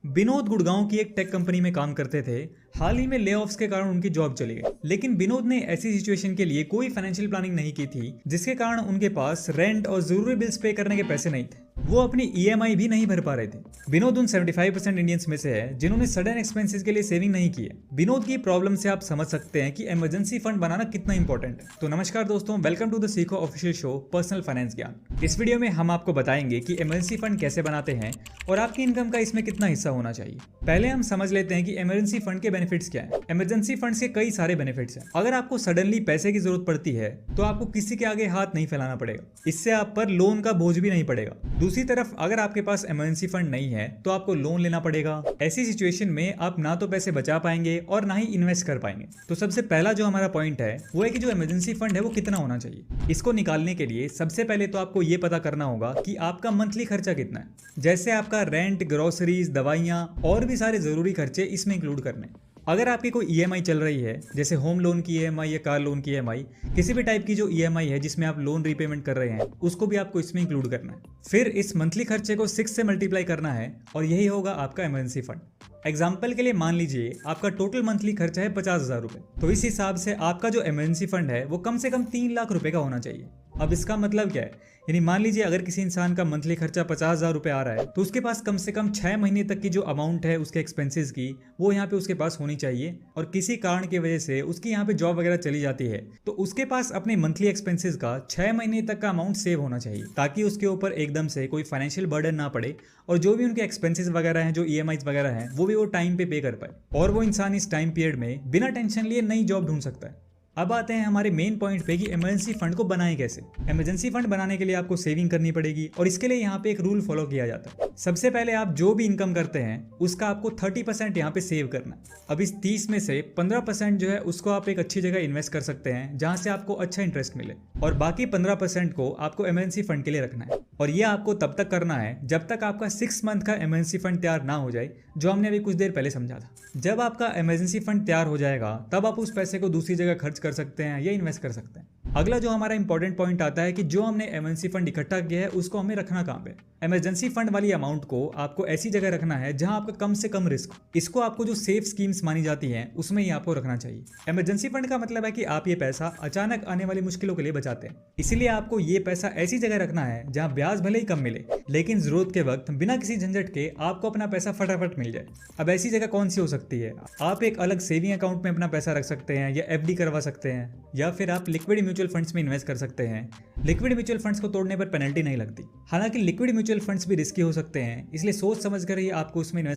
विनोद गुड़गांव की एक tech company में काम करते थे। हाल ही में लेऑफ्स के कारण उनकी जॉब चली गई, लेकिन विनोद ने ऐसी सिचुएशन के लिए कोई फाइनेंशियल प्लानिंग नहीं की थी, जिसके कारण उनके पास रेंट और जरूरी बिल्स पे करने के पैसे नहीं थे। वो अपनी ईएमआई भी नहीं भर पा रहे थे। विनोद उन 75% इंडियंस में से है जिन्होंने सडन एक्सपेंसेस के लिए सेविंग नहीं की है। विनोद की प्रॉब्लम से आप समझ सकते हैं कि इमरजेंसी फंड बनाना कितना इंपॉर्टेंट है। तो नमस्कार दोस्तों, वेलकम टू द सीखो ऑफिशियल शो पर्सनल फाइनेंस ज्ञान। इस वीडियो में हम आपको बताएंगे कि इमरजेंसी फंड कैसे बनाते हैं और आपकी इनकम का इसमें कितना हिस्सा होना चाहिए। पहले हम समझ लेते हैं कि इमरजेंसी फंड के बेनिफिट्स क्या है। इमरजेंसी फंड के कई सारे बेनिफिट्स हैं। अगर आपको सडनली पैसे की जरूरत पड़ती है तो आपको किसी के आगे हाथ नहीं फैलाना पड़ेगा। इससे आप पर लोन का बोझ भी नहीं पड़ेगा। दूसरी तरफ अगर आपके पास इमरजेंसी फंड नहीं है तो आपको लोन लेना पड़ेगा। ऐसी सिचुएशन में आप ना तो पैसे बचा पाएंगे और ना ही इन्वेस्ट कर पाएंगे। तो सबसे पहला जो हमारा पॉइंट है वो है कि जो इमरजेंसी फंड है वो कितना होना चाहिए। इसको निकालने के लिए सबसे पहले तो आपको ये पता करना होगा कि आपका मंथली खर्चा कितना है। जैसे आपका रेंट, ग्रोसरीज, दवाइयाँ और भी सारे जरूरी खर्चे इसमें इंक्लूड करने। अगर आपकी कोई ईएमआई चल रही है, जैसे होम लोन की ईएमआई या कार लोन की ईएमआई, किसी भी टाइप की जो ईएमआई है जिसमें आप लोन रीपेमेंट कर रहे हैं, उसको भी आपको इसमें इंक्लूड करना है। फिर इस मंथली खर्चे को 6 से मल्टीप्लाई करना है और यही होगा आपका इमरजेंसी फंड। एग्जाम्पल के लिए मान लीजिए आपका टोटल मंथली खर्चा है 50,000 रुपये, तो इस हिसाब से आपका जो इमरजेंसी फंड है वो कम से कम 3 लाख रुपए का होना चाहिए। अब इसका मतलब क्या है, यानी मान लीजिए अगर किसी इंसान का मंथली खर्चा 50,000 रुपये आ रहा है तो उसके पास कम से कम 6 महीने तक की जो अमाउंट है उसके एक्सपेंसेस की, वो यहाँ पे उसके पास होनी चाहिए। और किसी कारण की वजह से उसकी यहाँ पे जॉब वगैरह चली जाती है तो उसके पास अपने मंथली एक्सपेंसेस का 6 महीने तक का अमाउंट सेव होना चाहिए, ताकि उसके ऊपर एकदम से कोई फाइनेंशियल बर्डन ना पड़े और जो भी उनके एक्सपेंसेस वगैरह हैं, जो ईएमआईज वगैरह हैं, वो भी वो टाइम पे कर पाए और वो इंसान इस टाइम पीरियड में बिना टेंशन लिए नई जॉब ढूंढ सकता है। अब आते हैं हमारे मेन पॉइंट पे कि इमरजेंसी फंड को बनाएं कैसे। इमरजेंसी फंड बनाने के लिए आपको सेविंग करनी पड़ेगी और इसके लिए यहाँ पे एक रूल फॉलो किया जाता है। सबसे पहले आप जो भी इनकम करते हैं उसका आपको 30% यहाँ पे सेव करना है। अब इस 30 में से 15% जो है उसको आप एक अच्छी जगह इन्वेस्ट कर सकते हैं जहाँ से आपको अच्छा इंटरेस्ट मिले, और बाकी 15% को आपको इमरजेंसी फंड के लिए रखना है। और ये आपको तब तक करना है जब तक आपका 6 मंथ का इमरजेंसी फंड तैयार ना हो जाए, जो हमने अभी कुछ देर पहले समझा था। जब आपका इमरजेंसी फंड तैयार हो जाएगा तब आप उस पैसे को दूसरी जगह खर्च कर सकते हैं या इन्वेस्ट कर सकते हैं। अगला जो हमारा इंपॉर्टेंट पॉइंट आता है कि जो हमने इमरजेंसी फंड इकट्ठा किया है उसको हमें रखना कहाँ पे। इमरजेंसी फंड वाली अमाउंट को आपको ऐसी जगह रखना है जहां आपका कम से कम रिस्क। इसको आपको जो सेफ स्कीम्स मानी जाती हैं उसमें ही आपको रखना चाहिए। इमरजेंसी फंड का मतलब है कि आप ये पैसा अचानक आने वाली मुश्किलों के लिए बचाते हैं, इसीलिए आपको ये पैसा ऐसी जगह रखना है जहां ब्याज भले ही कम मिले, लेकिन जरूरत के वक्त बिना किसी झंझट के आपको अपना पैसा फटाफट मिल जाए। अब ऐसी जगह कौन सी हो सकती है? आप एक अलग सेविंग अकाउंट में अपना पैसा रख सकते हैं या एफडी करवा सकते हैं, या फिर आप लिक्विड म्यूचुअल फंड्स में इन्वेस्ट कर सकते हैं। लिक्विड म्यूचुअल फंड्स को तोड़ने पर पेनल्टी नहीं लगती। हालांकि लिक्विड म्यूचुअल फंड्स भी रिस्की हो सकते हैं, इसलिए सोच समझ कर ही आपको उसमें इन्वेस्ट